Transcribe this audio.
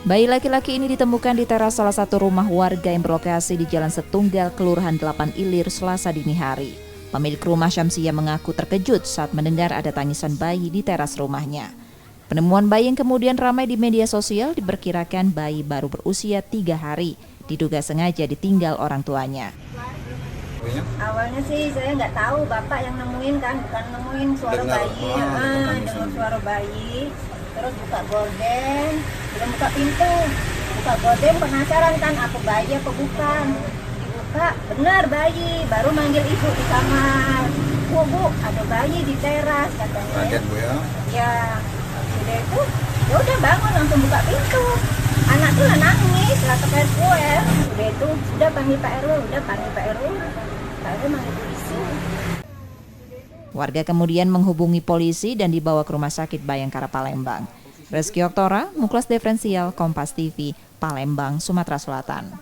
Bayi laki-laki ini ditemukan di teras salah satu rumah warga yang berlokasi di Jalan Setunggal, Kelurahan 8 Ilir, Selasa dini hari. Pemilik rumah Syamsiyah mengaku terkejut saat mendengar ada tangisan bayi di teras rumahnya. Penemuan bayi yang kemudian ramai di media sosial diperkirakan bayi baru berusia 3 hari, diduga sengaja ditinggal orang tuanya. Awalnya sih saya nggak tahu, bapak yang nemuin kan, bukan nemuin suara bayi, dengar suara bayi. Terus buka gorden, belum buka pintu, buka gorden penasaran kan apa bayi apa bukan. Dibuka, benar bayi, baru manggil ibu di kamar. Bu, ada bayi di teras katanya. Kaget Bu ya? Ya, sudah itu, ya udah bangun langsung buka pintu. Anak tuh lah nangis, lah terkait kue. Sudah itu, sudah panggil Pak RW, Pak RW manggil polisi. Warga kemudian menghubungi polisi dan dibawa ke Rumah Sakit Bayangkara Palembang. Reski Oktora, Muklas Diferensial, Kompas TV, Palembang, Sumatera Selatan.